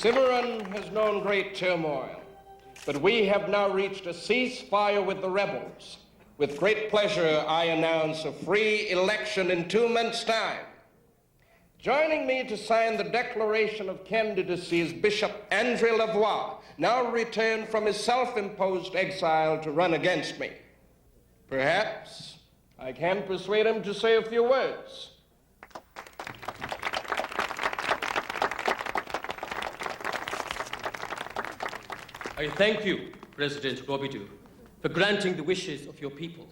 Simeron has known great turmoil, but we have now reached a ceasefire with the rebels. With great pleasure, I announce a free election in 2 months' time. Joining me to sign the declaration of candidacy is Bishop Andre Lavoie, now returned from his self-imposed exile to run against me. Perhaps I can persuade him to say a few words. I thank you, President Robidoux, for granting the wishes of your people.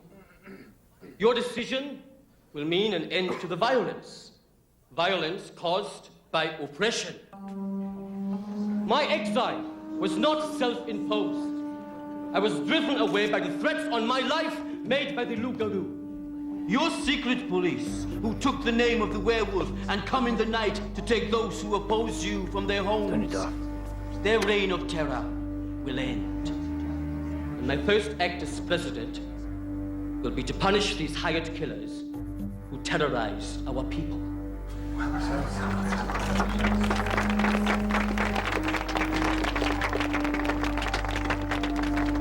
Your decision will mean an end to the violence caused by oppression. My exile was not self-imposed. I was driven away by the threats on my life made by the loup-garou. Your secret police, who took the name of the werewolf and come in the night to take those who oppose you from their homes. Turn it off. Their reign of terror will end. And my first act as president will be to punish these hired killers who terrorize our people.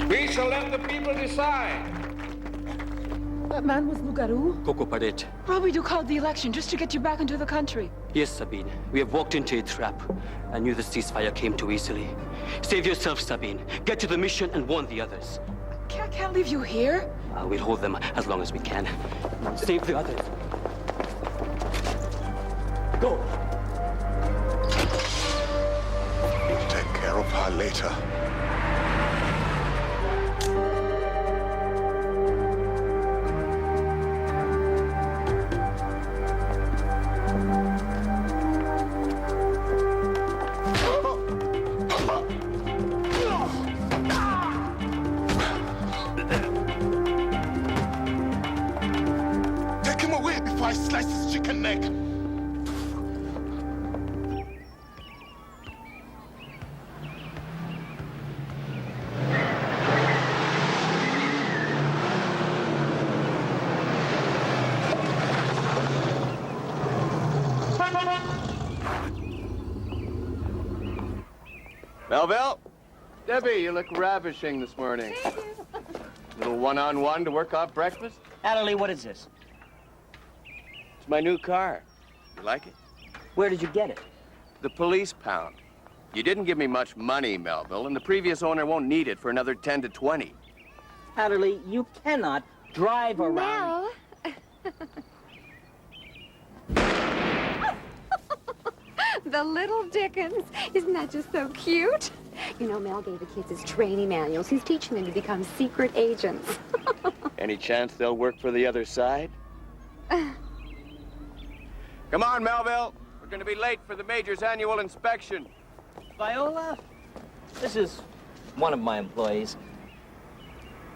We shall let the people decide. That man was loup-garou? Coco Paret. Robidoux called the election just to get you back into the country. Yes, Sabine. We have walked into a trap. I knew the ceasefire came too easily. Save yourself, Sabine. Get to the mission and warn the others. I can't leave you here. We'll hold them as long as we can. Save the others. Go! We'll take care of her later. Take him away before I slice his chicken neck. Melville? Debbie, you look ravishing this morning. Little one-on-one to work off breakfast? Adderly, what is this? It's my new car. You like it? Where did you get it? The police pound. You didn't give me much money, Melville, and the previous owner won't need it for another 10 to 20. Adderly, you cannot drive around. Mel. The little Dickens. Isn't that just so cute? You know, Mel gave the kids his training manuals. He's teaching them to become secret agents. Any chance they'll work for the other side? Come on, Melville. We're going to be late for the Major's annual inspection. Viola, this is one of my employees.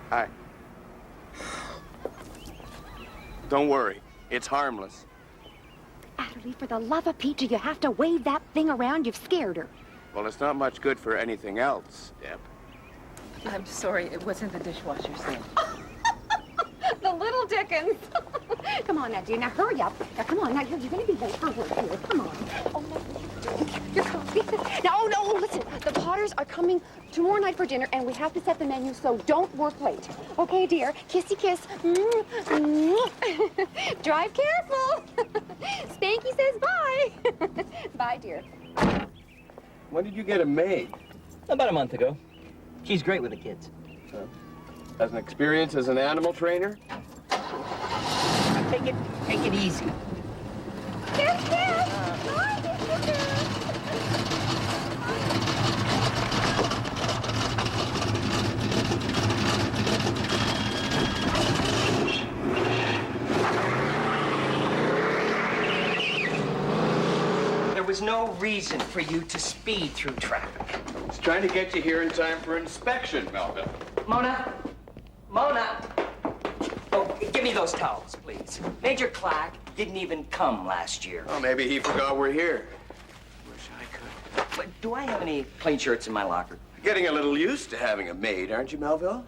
Hi. Don't worry. It's harmless. Adderly, for the love of Pete, do you have to wave that thing around? You've scared her. Well, it's not much good for anything else, Deb. I'm sorry, it wasn't the dishwasher stand. The little Dickens. Come on now, dear. Now hurry up. Now come on. Now you're going to be late for work here. Come on. Oh, no. Your coffee. No, no, listen. The Potters are coming tomorrow night for dinner, and we have to set the menu, so don't work late. Okay, dear? Kissy kiss. Drive careful. Spanky says bye. Bye, dear. When did you get a maid? About a month ago. She's great with the kids. Has an experience as an animal trainer? Take it easy. Kiss, kiss. Bye, kiss, kiss. There was no reason for you to speed through traffic. I was trying to get you here in time for inspection, Melville. Mona! Mona! Oh, give me those towels, please. Major Clack didn't even come last year. Oh, maybe he forgot we're here. Wish I could. But do I have any clean shirts in my locker? Getting a little used to having a maid, aren't you, Melville?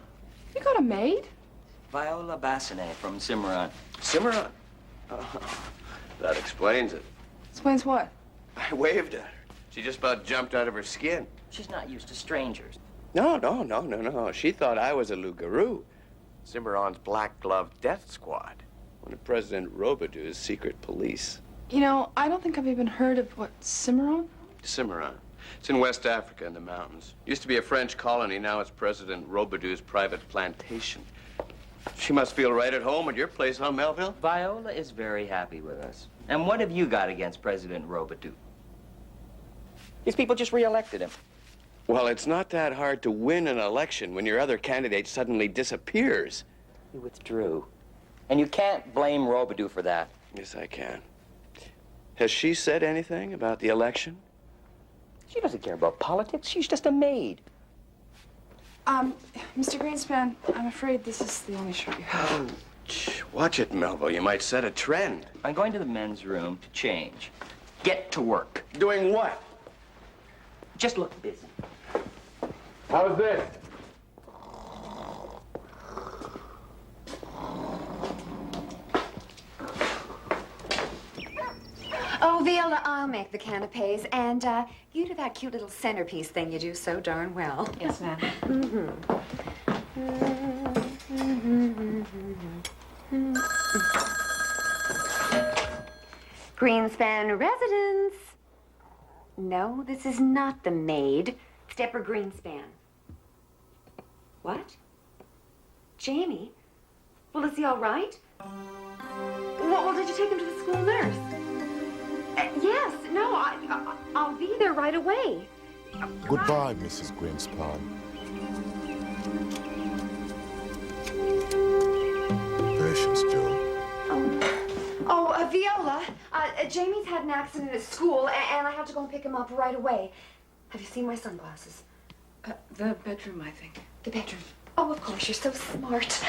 You got a maid? Viola Bassinet from Simeron. Cimarron. Oh, that explains it. Explains what? I waved at her. She just about jumped out of her skin. She's not used to strangers. No. She thought I was a loup-garou. Cimarron's black glove death squad. One of President Robidoux' secret police. You know, I don't think I've even heard of what, Simeron? Cimarron. It's in West Africa in the mountains. Used to be a French colony, now it's President Robidoux's private plantation. She must feel right at home at your place, huh, Melville? Viola is very happy with us. And what have you got against President Robidoux? These people just re-elected him. Well, it's not that hard to win an election when your other candidate suddenly disappears. He withdrew. And you can't blame Robidoux for that. Yes, I can. Has she said anything about the election? She doesn't care about politics. She's just a maid. Mr. Greenspan, I'm afraid this is the only shirt you have. Watch it, Melville. You might set a trend. I'm going to the men's room to change. Get to work. Doing what? Just look busy. How's this? Oh, Viola, I'll make the canapes, and you do that cute little centerpiece thing you do so darn well. Yes, ma'am. Greenspan residence. No, this is not the maid. Stepper Greenspan. What? Jamie? Well, is he all right? Well, did you take him to the school nurse? Yes, no, I'll be there right away. Goodbye, Mrs. Greenspan. Patience, Joe. Viola, Jamie's had an accident at school, and I have to go and pick him up right away. Have you seen my sunglasses? The bedroom, I think. The bedroom. Oh, of course, you're so smart.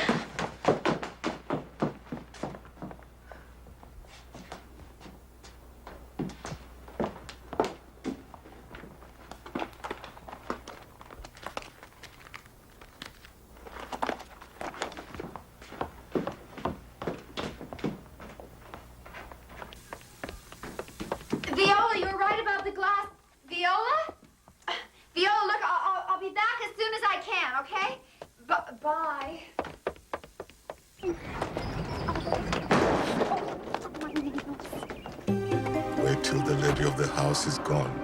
Viola, you were right about the glass. Viola? Viola, look, I'll be back as soon as I can, okay? Bye. My nails. Wait till the lady of the house is gone.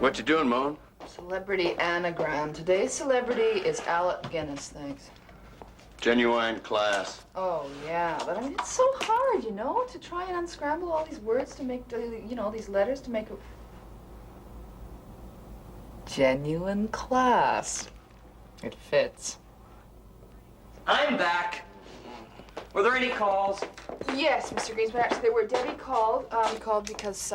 What you doing, Moan? Celebrity anagram. Today's celebrity is Alec Guinness, thanks. Genuine class. Oh, yeah, but I mean, it's so hard, you know, to try and unscramble all these words to make, you know, these letters to make a... Genuine class. It fits. I'm back. Were there any calls? Yes, Mr. Greenspan, actually, there were. Debbie called. Called because,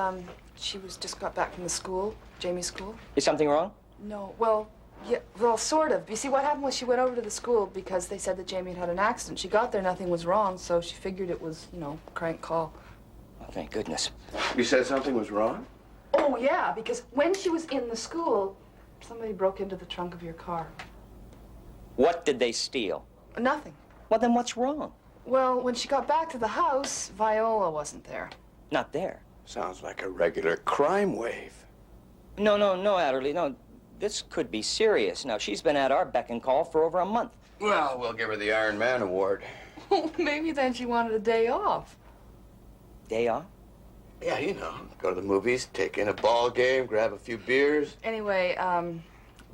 she just got back from the school, Jamie's school. Is something wrong? No, well, yeah, well, sort of. You see, what happened was she went over to the school because they said that Jamie had had an accident. She got there, nothing was wrong, so she figured it was, you know, a crank call. Oh, thank goodness. You said something was wrong? Oh, yeah, because when she was in the school, somebody broke into the trunk of your car. What did they steal? Nothing. Well, then what's wrong? Well, when she got back to the house, Viola wasn't there. Not there. Sounds like a regular crime wave. No, Adderly, no. This could be serious. Now, she's been at our beck and call for over a month. Well, we'll give her the Iron Man Award. Maybe then she wanted a day off. Day off? Yeah, you know, go to the movies, take in a ball game, grab a few beers. Anyway,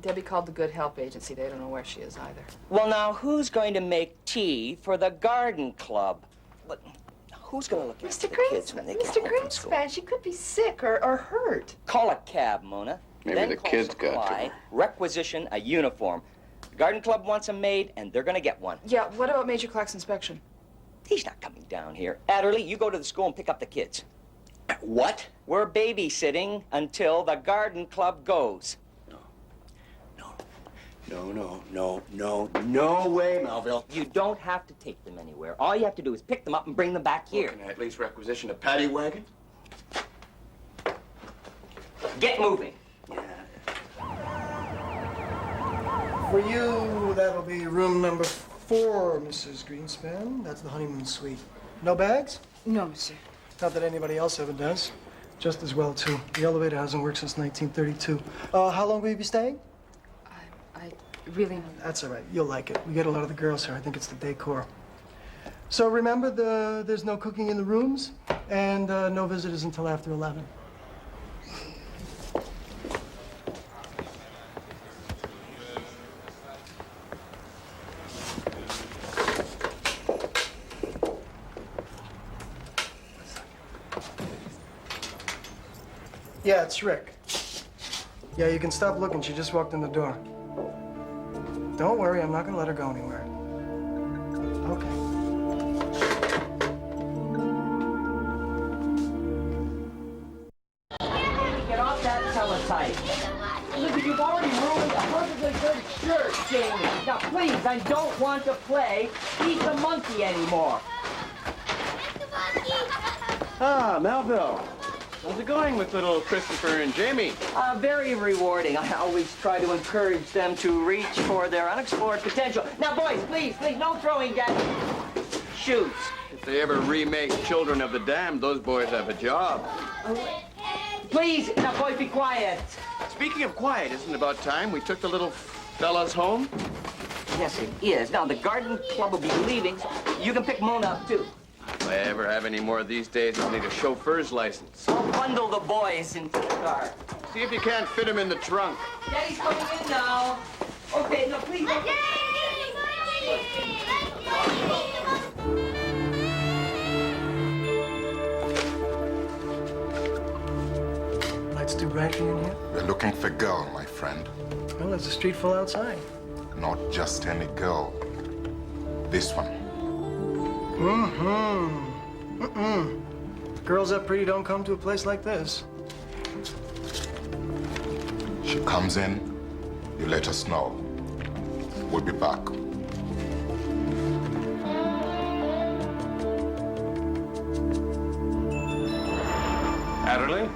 Debbie called the Good Help Agency. They don't know where she is either. Well, now, who's going to make tea for the garden club? But who's going to look after the kids when they get home from school? Mr. Greenspan, she could be sick or hurt. Call a cab, Mona. Maybe then the call kids got to supply, her. requisition a uniform. The garden club wants a maid, and they're going to get one. Yeah, what about Major Clark's inspection? He's not coming down here. Adderly, you go to the school and pick up the kids. What? We're babysitting until the garden club goes. No way, Melville. You don't have to take them anywhere. All you have to do is pick them up and bring them back here. Can I at least requisition a paddy wagon? Get moving. For you, that'll be room number 4, Mrs. Greenspan. That's the honeymoon suite. No bags? No, monsieur. Not that anybody else ever does. Just as well, too. The elevator hasn't worked since 1932. How long will you be staying? I really... That's all right. You'll like it. We get a lot of the girls here. I think it's the decor. So remember, there's no cooking in the rooms, and no visitors until after 11. Yeah, it's Rick. Yeah, you can stop looking. She just walked in the door. Don't worry, I'm not gonna let her go anywhere. Okay. Get off that teletype. Look, you've already ruined a perfectly good shirt, Jamie. Now, please, I don't want to play Eat the Monkey anymore. Ah, Melville. How's it going with little Christopher and Jamie? Very rewarding. I always try to encourage them to reach for their unexplored potential. Now, boys, please, no throwing dead shoes. If they ever remake Children of the Damned, those boys have a job. Please, now, boys, be quiet. Speaking of quiet, isn't it about time we took the little fellas home? Yes, it is. Now, the garden club will be leaving, so you can pick Mona up, too. If I ever have any more of these days, I'll need a chauffeur's license. I'll bundle the boys into the car. See if you can't fit them in the trunk. Daddy's coming in now. Okay, no, please. Lights too bright for you in here? We're looking for girl, my friend. Well, there's a street full outside. Not just any girl. This one. Girls that pretty don't come to a place like this. She comes in, you let us know. We'll be back. Adderly?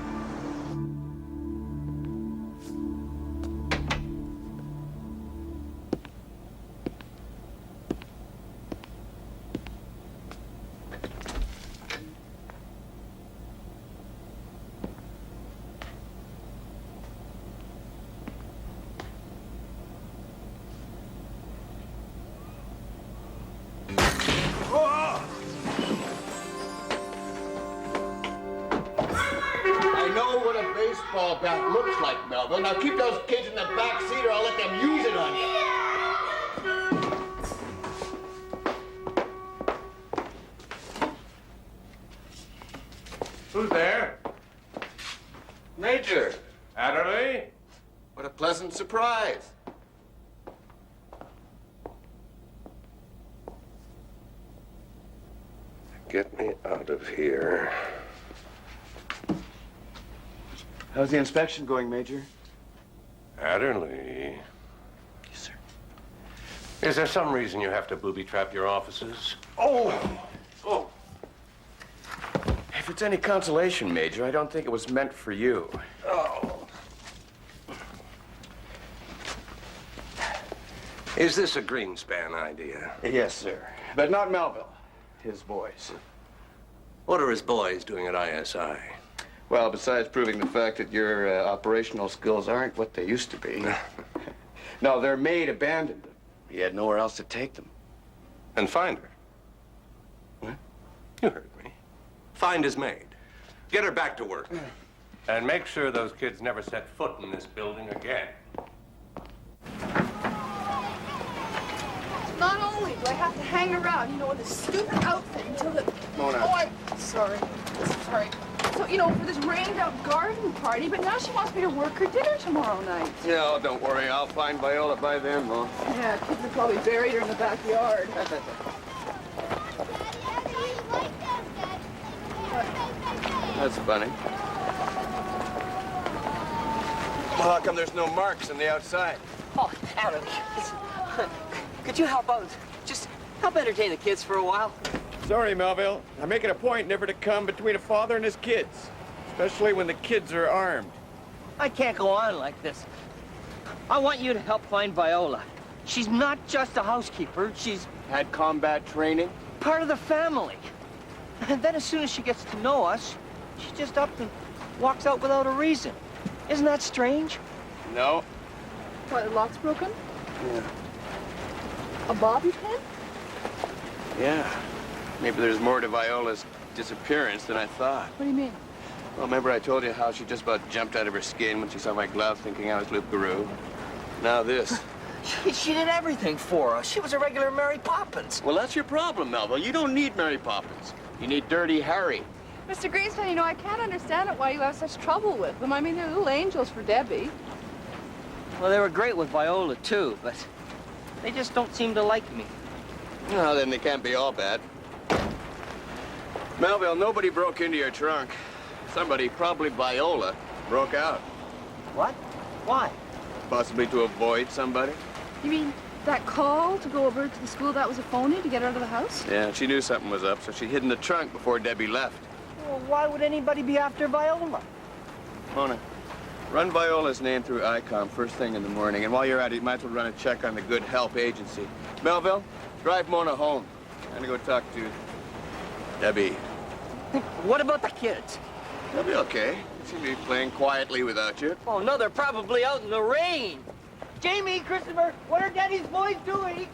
baseball bat looks like, Melville. Now keep those kids in the back seat or I'll let them use it on you. Who's there? Major, Adderly? what a pleasant surprise. Get me out of here. How's the inspection going, Major? Adderly? Yes, sir. Is there some reason you have to booby-trap your offices? Oh! If it's any consolation, Major, I don't think it was meant for you. Oh. Is this a Greenspan idea? Yes, sir. But not Melville. His boys. What are his boys doing at ISI? Well, besides proving the fact that your operational skills aren't what they used to be. No, their maid abandoned them. He had nowhere else to take them. And find her. What? You heard me. Find his maid. Get her back to work. And make sure those kids never set foot in this building again. Not only do I have to hang around, in this stupid outfit until the... Mona. Oh, I'm sorry. Sorry. So, for this rained-out garden party, but now she wants me to work her dinner tomorrow night. Yeah, oh, don't worry. I'll find Viola by then, Mom. Yeah, kids have probably buried her in the backyard. That's funny. Well, how come there's no marks on the outside? Oh, Adderly, listen, could you help out? Just help entertain the kids for a while. Sorry, Melville. I'm making a point never to come between a father and his kids, especially when the kids are armed. I can't go on like this. I want you to help find Viola. She's not just a housekeeper. She's Had combat training? part of the family. And then as soon as she gets to know us, she just up and walks out without a reason. Isn't that strange? No. What, the lock's broken? Yeah. A bobby pin? Yeah. Maybe there's more to Viola's disappearance than I thought. What do you mean? Well, remember I told you how she just about jumped out of her skin when she saw my glove thinking I was Luke Garou? Now this. She did everything for us. She was a regular Mary Poppins. Well, that's your problem, Melville. You don't need Mary Poppins. You need Dirty Harry. Mr. Greenspan, I can't understand it why you have such trouble with them. I mean, they're little angels for Debbie. Well, they were great with Viola, too, but they just don't seem to like me. No, then they can't be all bad. Melville, nobody broke into your trunk. Somebody, probably Viola, broke out. What? Why? Possibly to avoid somebody. You mean that call to go over to the school, that was a phony to get her out of the house? Yeah, she knew something was up, so she hid in the trunk before Debbie left. Well, why would anybody be after Viola? Mona, run Viola's name through ICOM first thing in the morning, and while you're at it, you might as well run a check on the Good Help Agency. Melville, drive Mona home. I'm gonna go talk to Debbie. What about the kids? They'll be okay. They seem to be playing quietly without you. Oh, no, they're probably out in the rain. Jamie, Christopher, what are Daddy's boys doing?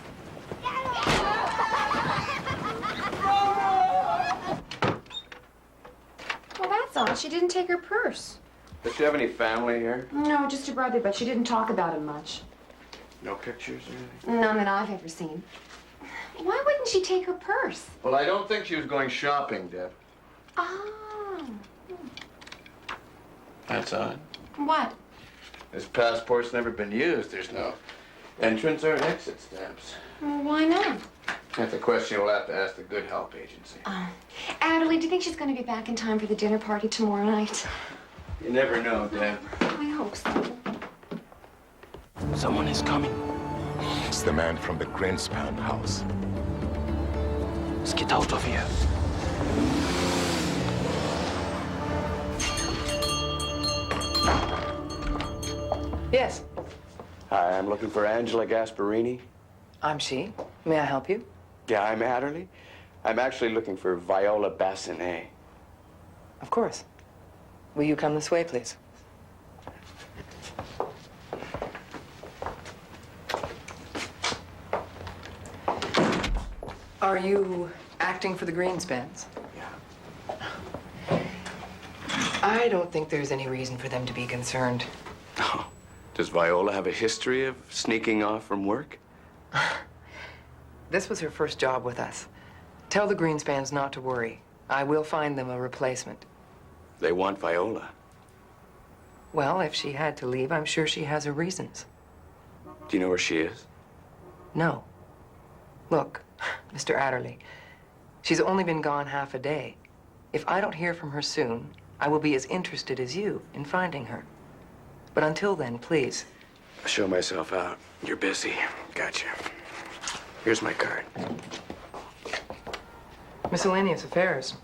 Well, that's odd. She didn't take her purse. Does she have any family here? No, just a brother, but she didn't talk about him much. No pictures or anything? None that I've ever seen. Why wouldn't she take her purse? Well, I don't think she was going shopping, Deb. Oh. That's odd. What? This passport's never been used. There's no entrance or exit stamps. Well, why not? That's a question we'll have to ask the Good Help Agency. Oh. Adderly, do you think she's going to be back in time for the dinner party tomorrow night? You never know, Deb. I hope so. Someone is coming. It's the man from the Greenspan house. Let's get out of here. Yes, Hi, I'm looking for Angela Gasparini. I'm she. May I help you? Yeah, I'm Adderly. I'm actually looking for Viola Bassinet. Of course. Will you come this way, please? Are you acting for the Greenspans? Yeah. I don't think there's any reason for them to be concerned. Oh. Does Viola have a history of sneaking off from work? This was her first job with us. Tell the Greenspans not to worry. I will find them a replacement. They want Viola. Well, if she had to leave, I'm sure she has her reasons. Do you know where she is? No. Look, Mr. Adderly, she's only been gone half a day. If I don't hear from her soon, I will be as interested as you in finding her. But until then, please. I'll show myself out. You're busy. Gotcha. Here's my card. Miscellaneous affairs.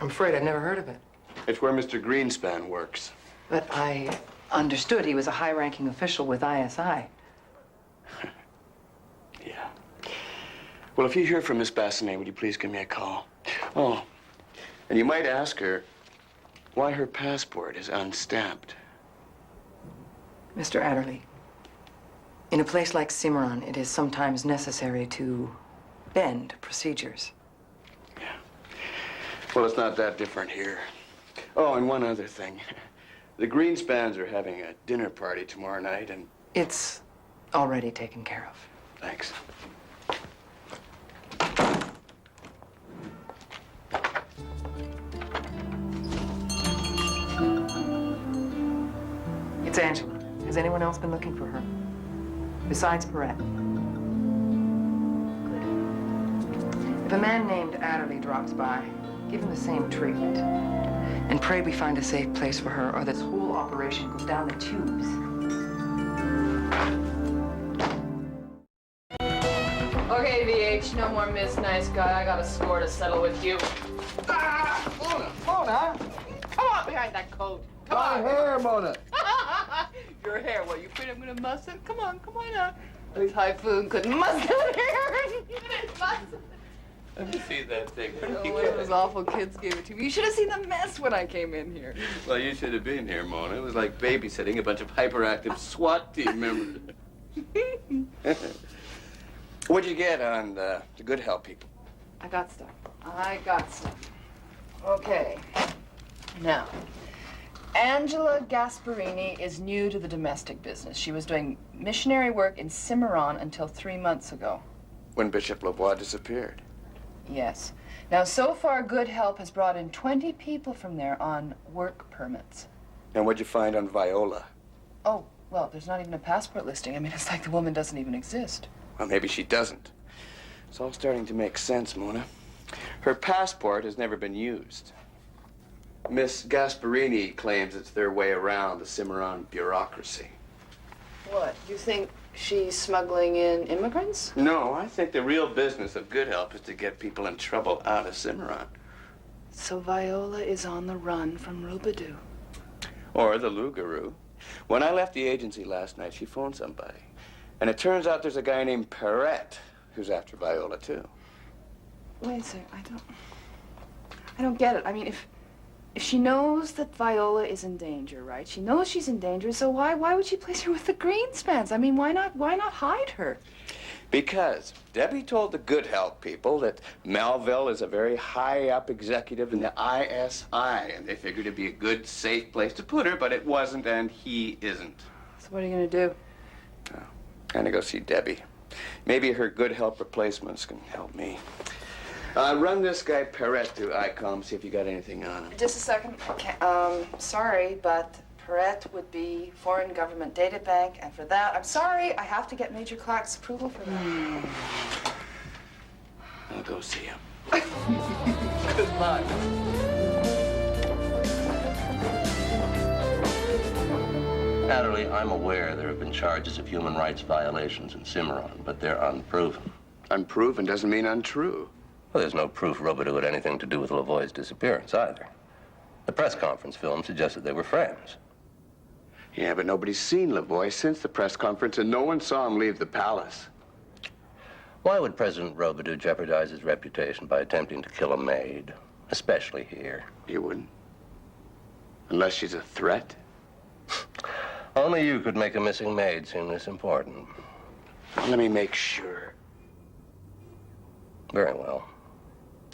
I'm afraid I've never heard of it. It's where Mr. Greenspan works. But I understood he was a high-ranking official with ISI. Yeah. Well, if you hear from Miss Bassanet, would you please give me a call? Oh, and you might ask her why her passport is unstamped. Mr. Adderly, in a place like Simeron, it is sometimes necessary to bend procedures. Yeah. Well, it's not that different here. Oh, and one other thing. The Greenspans are having a dinner party tomorrow night, and... It's already taken care of. Thanks. It's Angela. Has anyone else been looking for her? Besides Perrette? Good. If a man named Adderly drops by, give him the same treatment. And pray we find a safe place for her, or this whole operation goes down the tubes. Okay, VH, no more Miss Nice Guy. I got a score to settle with you. Ah! Mona! Come on behind that coat. Come on. hair, Mona. Your hair, what, you afraid I'm gonna muss it? Come on out. At least Typhoon couldn't muss that hair. Let me see that thing. Oh, one of those awful kids gave it to me. You should have seen the mess when I came in here. Well, you should have been here, Mona. It was like babysitting a bunch of hyperactive SWAT team members. What'd you get on the Good Help people? I got stuff. Okay. Now, Angela Gasparini is new to the domestic business. She was doing missionary work in Cimarron until 3 months ago. When Bishop Lavoie disappeared. Yes. Now, so far, Good Help has brought in 20 people from there on work permits. And what'd you find on Viola? Oh, well, there's not even a passport listing. I mean, it's like the woman doesn't even exist. Well, maybe she doesn't. It's all starting to make sense, Mona. Her passport has never been used. Miss Gasparini claims it's their way around the Cimarron bureaucracy. What? You think she's smuggling in immigrants? No, I think the real business of Good Help is to get people in trouble out of Cimarron. So Viola is on the run from Robidoux. Or the Lougarou. When I left the agency last night, she phoned somebody. And it turns out there's a guy named Perrette who's after Viola, too. Wait a sec. I don't get it. I mean, if she knows that Viola is in danger, right? She knows she's in danger, so why would she place her with the Greenspans? I mean, why not hide her? Because Debbie told the Good Help people that Melville is a very high-up executive in the ISI, and they figured it'd be a good, safe place to put her, but it wasn't, and he isn't. So what are you gonna do? Oh, I'm gonna go see Debbie. Maybe her Good Help replacements can help me. Run this guy Perrette to ICOM, see if you got anything on him. Just a second. Sorry, but Perrette would be Foreign Government Data Bank, and for that, I'm sorry, I have to get Major Clark's approval for that. I'll go see him. Good luck. Adderly, I'm aware there have been charges of human rights violations in Cimarron, but they're unproven. Unproven doesn't mean untrue. Well, there's no proof Robidoux had anything to do with Lavoie's disappearance either. The press conference film suggested they were friends. Yeah, but nobody's seen Lavoie since the press conference, and no one saw him leave the palace. Why would President Robidoux jeopardize his reputation by attempting to kill a maid, especially here? He wouldn't. Unless she's a threat. Only you could make a missing maid seem this important. Let me make sure. Very well.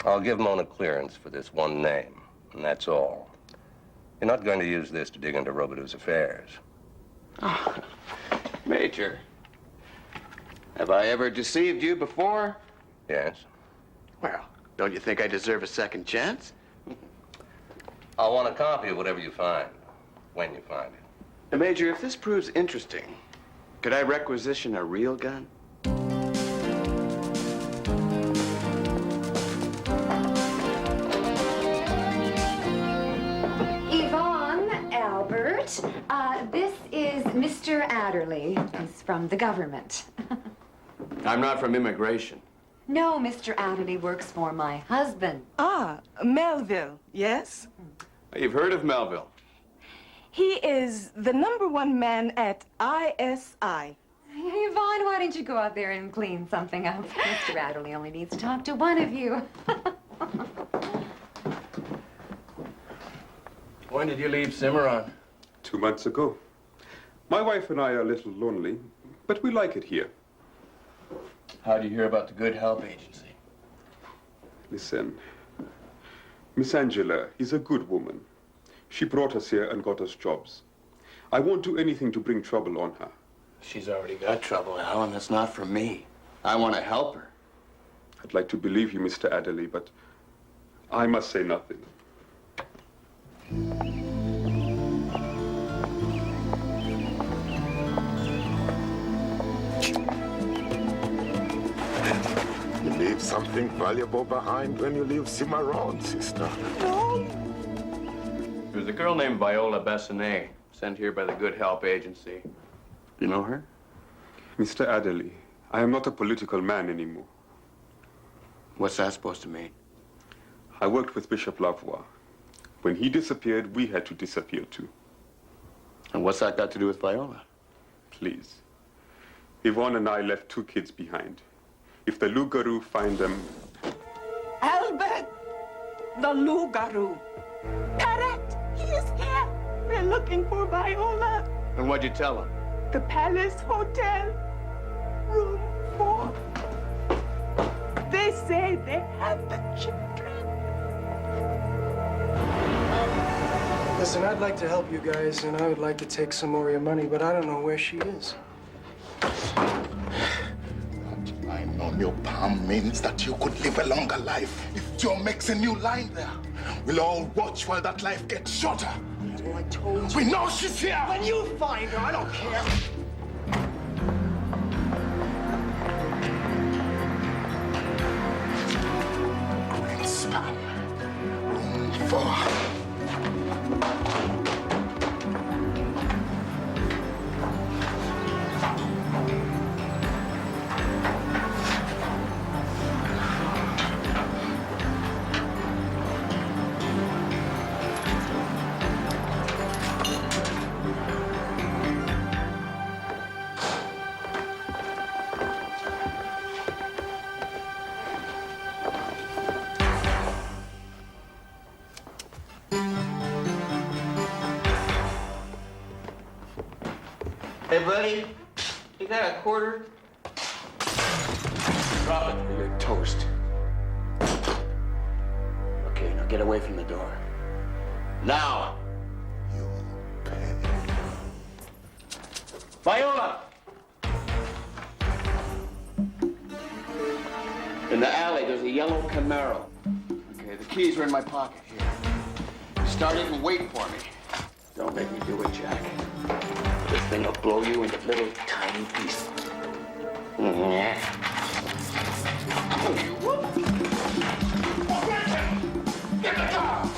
I'll give Mona clearance for this one name, and that's all. You're not going to use this to dig into Robidoux' affairs. Oh, Major, have I ever deceived you before? Yes? Well, don't you think I deserve a second chance? I'll want a copy of whatever you find, when you find it. Now, Major, if this proves interesting, could I requisition a real gun? Yvonne, Albert, this is Mr. Adderly. He's from the government. I'm not from immigration. No, Mr. Adderly works for my husband. Ah, Melville, yes? You've heard of Melville. He is the #1 man at ISI. Yvonne, why don't you go out there and clean something up? Mr. Adderly only needs to talk to one of you. When did you leave Simeron? 2 months ago. My wife and I are a little lonely, but we like it here. How'd you hear about the Good Help Agency? Listen, Miss Angela is a good woman. She brought us here and got us jobs. I won't do anything to bring trouble on her. She's already got trouble, Alan. That's not for me. I want to help her. I'd like to believe you, Mr. Adderly, but I must say nothing. You leave something valuable behind when you leave Simeron, sister. No. There's a girl named Viola Bessinet, sent here by the Good Help Agency. You know her? Mr. Adderly, I am not a political man anymore. What's that supposed to mean? I worked with Bishop Lavoie. When he disappeared, we had to disappear too. And what's that got to do with Viola? Please. Yvonne and I left 2 kids behind. If the Loup-garou find them... Albert, the Loup-garou. Correct. He is here. We're looking for Viola. And what'd you tell him? The Palace Hotel, room 4. They say they have the children. Listen, I'd like to help you guys, and I would like to take some more of your money, but I don't know where she is. That line on your palm means that you could live a longer life. If Joe makes a new line there, we'll all watch while that life gets shorter. I told you. We know she's here! When you find her, I don't care. Greenspan, room 4. Hey, buddy, you got a quarter? Drop it. You're toast. Okay, now get away from the door. Now! Viola! In the alley, there's a yellow Camaro. Okay, the keys are in my pocket here. Start it and wait for me. Don't make me do it, Jack. This thing will blow you into little tiny pieces. Get the car!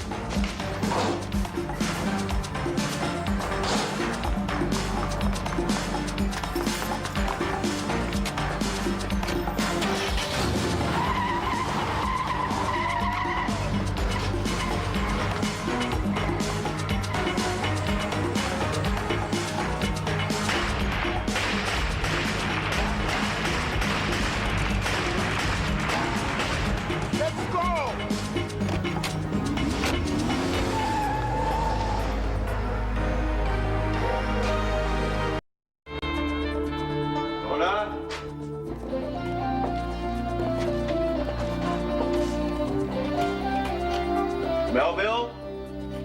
Melville?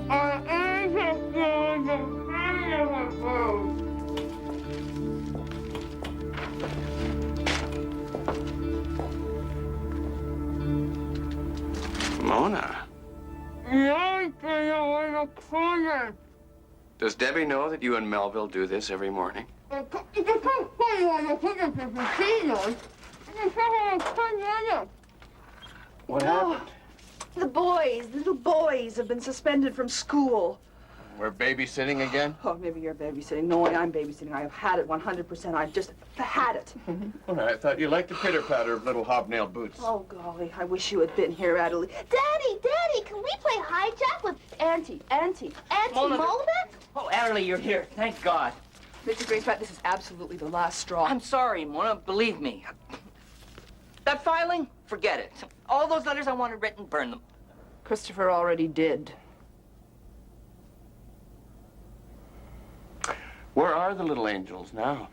I am here. Mona. Does Debbie know that you and Melville do this every morning? What happened? The little boys have been suspended from school. We're babysitting again? Oh, maybe you're babysitting. No way I'm babysitting. I have had it 100%. I've just had it. Well, I thought you liked the pitter-patter of little hobnail boots. Oh, golly, I wish you had been here, Adderly. Daddy, can we play hijack with Auntie Molbeck? Oh, Adderly, you're here. Thank God. Mr. Greenspan, this is absolutely the last straw. I'm sorry, Mona. Believe me. That filing, forget it. All those letters I wanted written, burn them. Christopher already did. Where are the little angels now?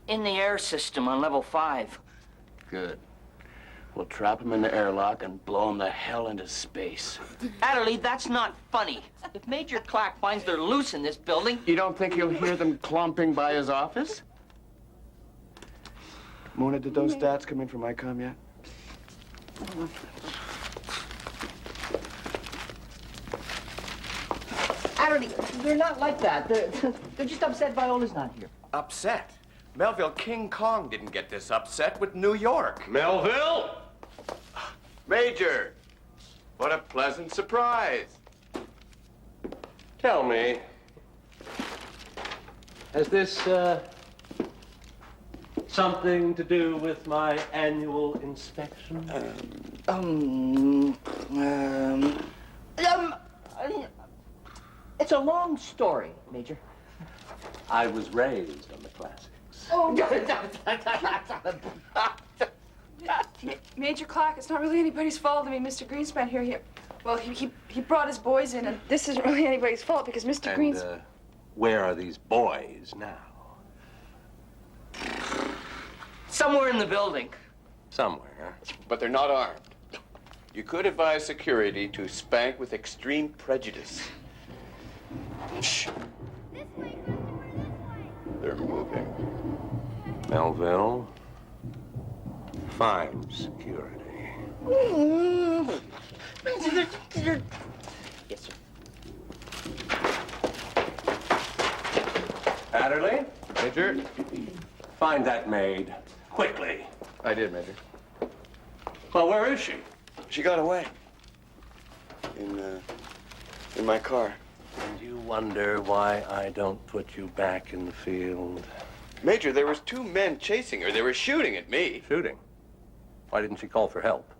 In the air system on level 5. Good. We'll trap them in the airlock and blow them the hell into space. Adderly, that's not funny. If Major Clack finds they're loose in this building... You don't think you'll hear them clomping by his office? Mona, did those stats come in from ICOM yet? Adderly, they're not like that. They're just upset Viola's not here. Upset? Melville King Kong didn't get this upset with New York. Melville! Major, what a pleasant surprise. Tell me, has this, something to do with my annual inspection? It's a long story, Major. I was raised on the classics. Oh, Major Clack, it's not really anybody's fault. I mean, Mr. Greenspan here, he brought his boys in, and this isn't really anybody's fault because Mr. Greenspan... Where are these boys now? Somewhere in the building. Somewhere. But they're not armed. You could advise security to spank with extreme prejudice. Shh. This way, Christopher, this way. They're moving. Melville, fine security. Yes, sir. Adderly, Major? find that maid, quickly. I did, Major. Well, where is she? She got away. In my car. And you wonder why I don't put you back in the field? Major, there was 2 men chasing her. They were shooting at me. Shooting? Why didn't she call for help?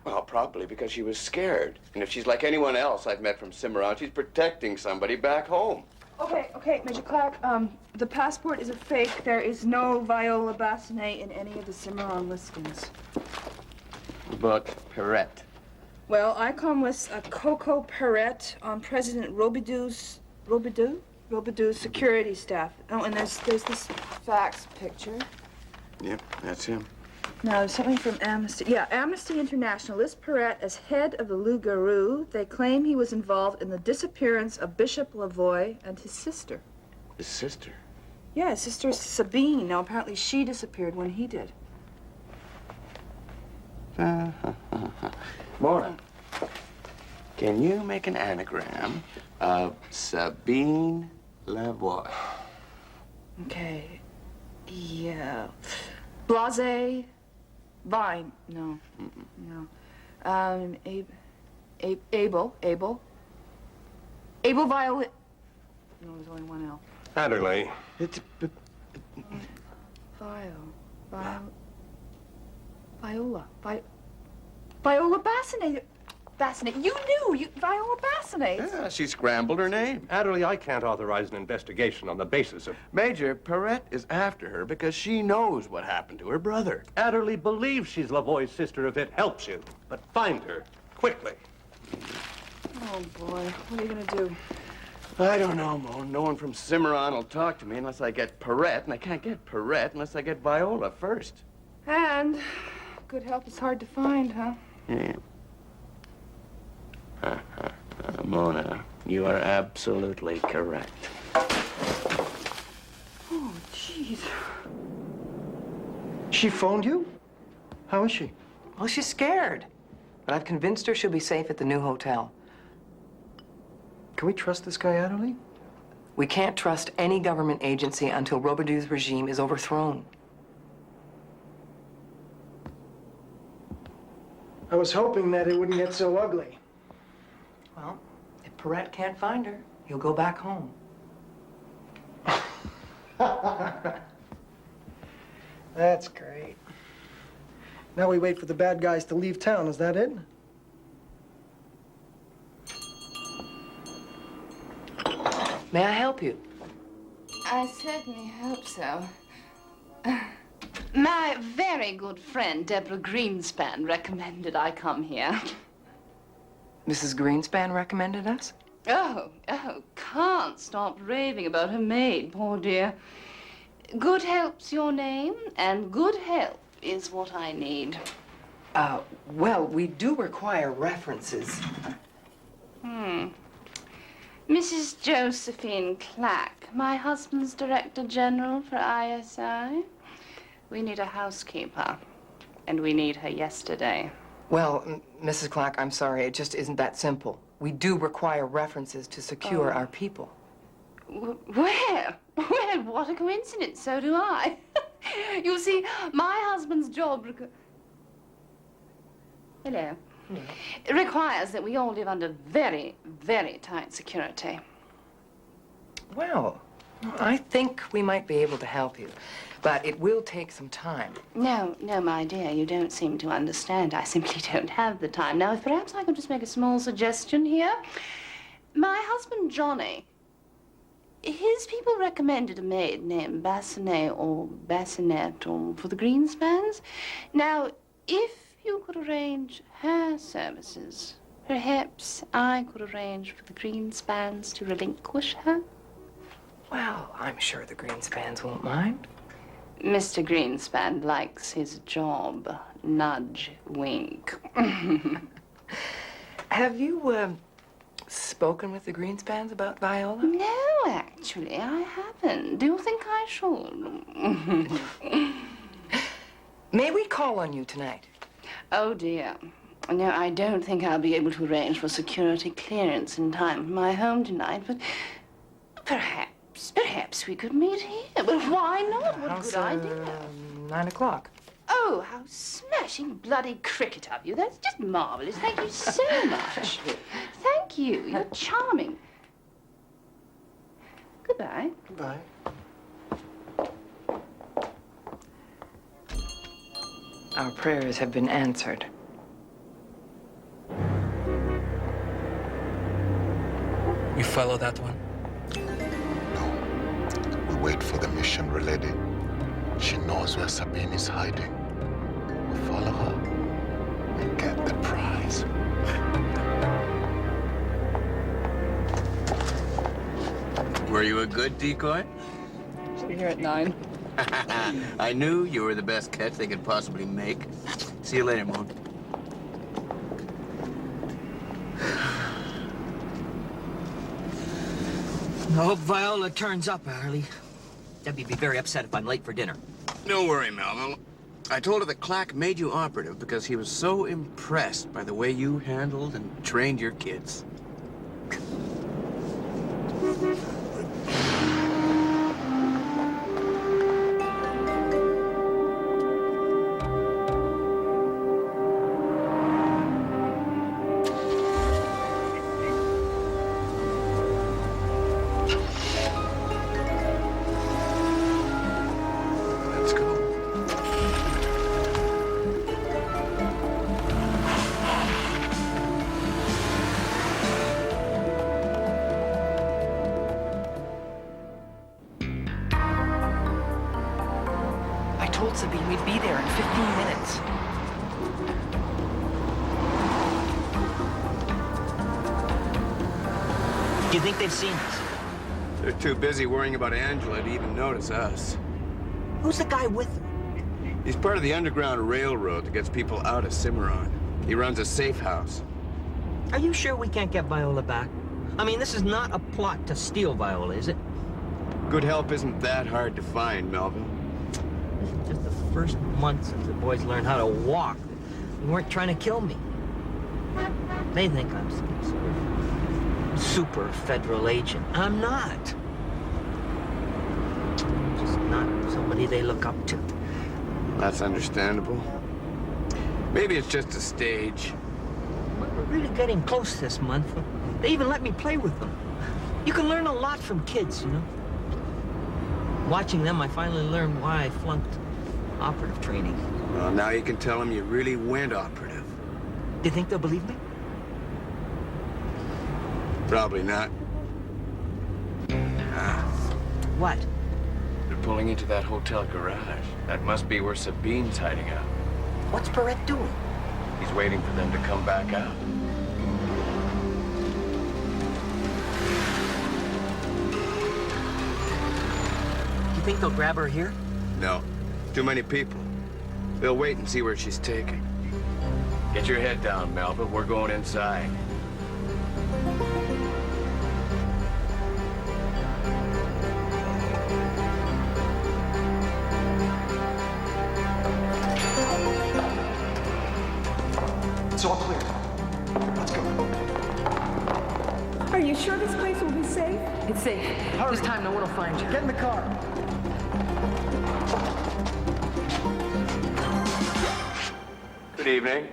Well, probably because she was scared. And if she's like anyone else I've met from Simeron, she's protecting somebody back home. Okay, Major Clack, the passport is a fake. There is no Viola Bassinet in any of the Cimarron listings. But Perrette. Well, ICOM lists a Coco Perrette on President Robidoux security staff. Oh, and there's this fax picture. Yep, that's him. Now, there's something from Amnesty. Yeah, Amnesty International lists Perrette as head of the Loup-Garou. They claim he was involved in the disappearance of Bishop Lavoie and his sister. His sister? Yeah, his sister is Sabine. Now, apparently she disappeared when he did. Mona, can you make an anagram of Sabine Lavoie? Okay. Yeah. Blase. Vine. No. No. Abel Violet. No, there's only one L. Adderly. It's... Viola Bassinet. You knew. Viola Bassinet. Yeah, she scrambled her name. Adderly, I can't authorize an investigation on the basis of... Major, Perrette is after her because she knows what happened to her brother. Adderly believes she's Lavoie's sister if it helps you. But find her, quickly. Oh, boy. What are you going to do? I don't know, Mo. No one from Cimarron will talk to me unless I get Perrette, and I can't get Perrette unless I get Viola first. And good help is hard to find, huh? Yeah. Mona, you are absolutely correct. Oh, jeez. She phoned you? How is she? Well, she's scared. but I've convinced her she'll be safe at the new hotel. Can we trust this guy, Adderly? We can't trust any government agency until Robidoux' regime is overthrown. I was hoping that it wouldn't get so ugly. Well, if Perrette can't find her, he'll go back home. That's great. Now we wait for the bad guys to leave town, is that it? May I help you? I certainly hope so. My very good friend, Deborah Greenspan, recommended I come here. Mrs. Greenspan recommended us? Oh, can't stop raving about her maid, poor dear. Good help's your name, and good help is what I need. Well, we do require references. Mrs. Josephine Clack, my husband's Director General for ISI. We need a housekeeper, and we need her yesterday. Well, Mrs. Clack, I'm sorry, it just isn't that simple. We do require references to secure our people. Well, what a coincidence, so do I. You see, my husband's job Hello. It requires that we all live under very, very tight security. Well, I think we might be able to help you, but it will take some time. No, my dear, you don't seem to understand. I simply don't have the time. Now, if perhaps I could just make a small suggestion here. My husband, Johnny, his people recommended a maid named Bassinet or Bassinet for the Greenspans. Now, if you could arrange her services, perhaps I could arrange for the Greenspans to relinquish her. Well, I'm sure the Greenspans won't mind. Mr. Greenspan likes his job. Nudge, wink. Have you, spoken with the Greenspans about Viola? No, actually, I haven't. Do you think I should? May we call on you tonight? Oh, dear. No, I don't think I'll be able to arrange for security clearance in time for my home tonight, but perhaps we could meet here. But why not? What a good idea. 9 o'clock. Oh, how smashing bloody cricket of you. That's just marvelous. Thank you so much. Thank you. You're charming. Goodbye. Goodbye. Our prayers have been answered. You follow that one? No. We wait for the mission lady. She knows where Sabine is hiding. We follow her and get the prize. Were you a good decoy? She'll be here at 9. I knew you were the best catch they could possibly make. See you later, Moon. I hope Viola turns up, Adderly. Debbie'd be very upset if I'm late for dinner. Don't worry, Melville. I told her that Clack made you operative because he was so impressed by the way you handled and trained your kids. I told Sabine we'd be there in 15 minutes. Do you think they've seen us? They're too busy worrying about Angela to even notice us. Who's the guy with them? He's part of the Underground Railroad that gets people out of Simeron. He runs a safe house. Are you sure we can't get Viola back? I mean, this is not a plot to steal Viola, is it? Good help isn't that hard to find, Melville. Just the first month since the boys learned how to walk. They weren't trying to kill me. They think I'm some sort of super federal agent. I'm not. I'm just not somebody they look up to. That's understandable. Maybe it's just a stage. But we're really getting close this month. They even let me play with them. You can learn a lot from kids, you know. Watching them, I finally learned why I flunked operative training. Well, now you can tell them you really went operative. Do you think they'll believe me? Probably not. What? They're pulling into that hotel garage. That must be where Sabine's hiding out. What's Perret doing? He's waiting for them to come back out. You think they'll grab her here? No. Too many people. They'll wait and see where she's taken. Get your head down, Melvin. We're going inside. It's all clear. Let's go. Are you sure this place will be safe? It's safe. Hurry. This time no one will find you. Get in the car. Good evening,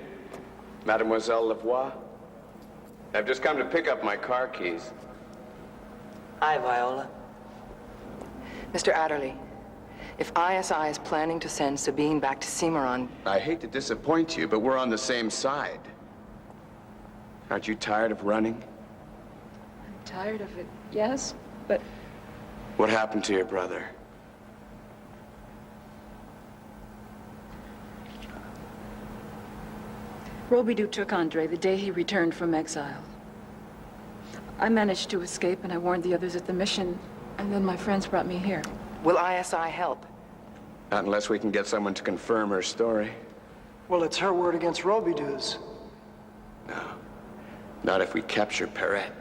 Mademoiselle Lavoie. I've just come to pick up my car keys. Hi, Viola. Mr. Adderly, if ISI is planning to send Sabine back to Simeron... I hate to disappoint you, but we're on the same side. Aren't you tired of running? Tired of it, yes, but What happened to your brother? Robidoux took Andre the day he returned from exile. I managed to escape, and I warned the others at the mission, and then my friends brought me here. Will ISI help? Not unless we can get someone to confirm her story. Well, it's her word against Robidoux's. No. Not if we capture Perret.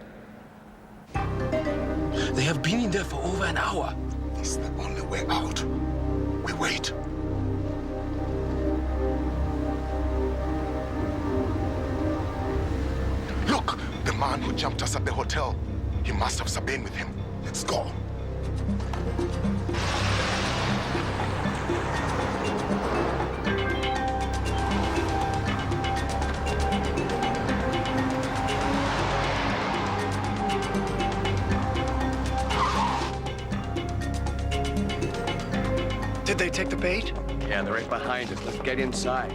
They have been in there for over an hour. This is the only way out. We wait. Look, the man who jumped us at the hotel. He must have Sabine with him. Let's go. Did they take the bait? Yeah, they're right behind us. Let's get inside.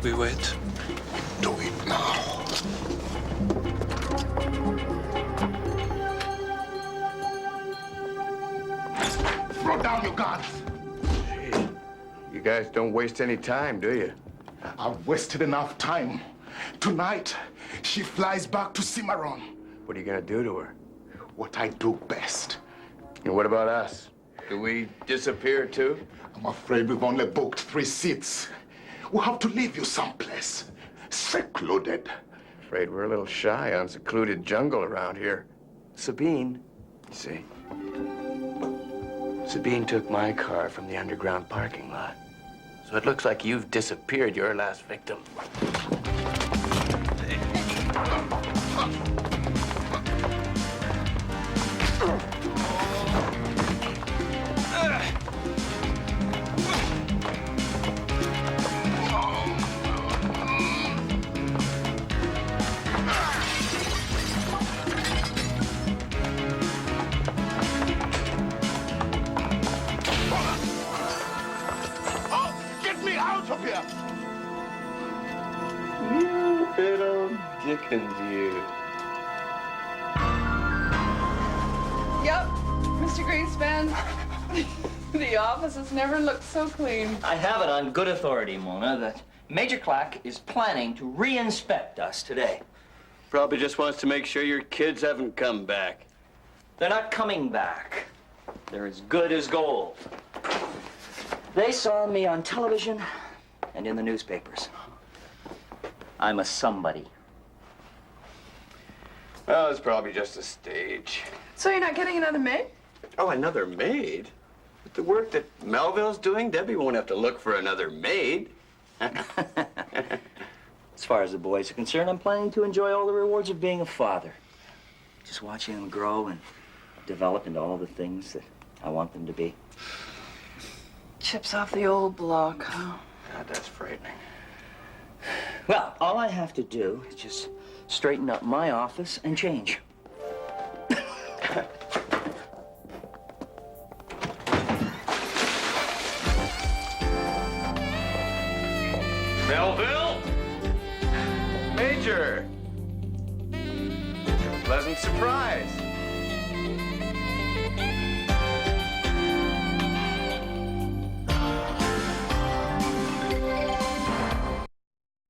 We wait. Do it now. Throw down your guns. You guys don't waste any time, do you? I've wasted enough time. Tonight, she flies back to Simeron. What are you gonna do to her? What I do best. And what about us? Do we disappear too? I'm afraid we've only booked 3 seats. We'll have to leave you someplace. Secluded. Afraid we're a little shy on secluded jungle around here. Sabine, you see. Sabine took my car from the underground parking lot. So it looks like you've disappeared your last victim. You little Dickens, you. Yep, Mr. Greenspan. The office has never looked so clean. I have it on good authority, Mona, that Major Clack is planning to re-inspect us today. Probably just wants to make sure your kids haven't come back. They're not coming back. They're as good as gold. They saw me on television and in the newspapers. I'm a somebody. Oh, it's probably just a stage. So you're not getting another maid? Oh, another maid? With the work that Melville's doing, Debbie won't have to look for another maid. As far as the boys are concerned, I'm planning to enjoy all the rewards of being a father. Just watching them grow and develop into all the things that I want them to be. Chips off the old block, huh? God, that's frightening. Well, all I have to do is just straighten up my office and change. Melville? Major! Pleasant surprise.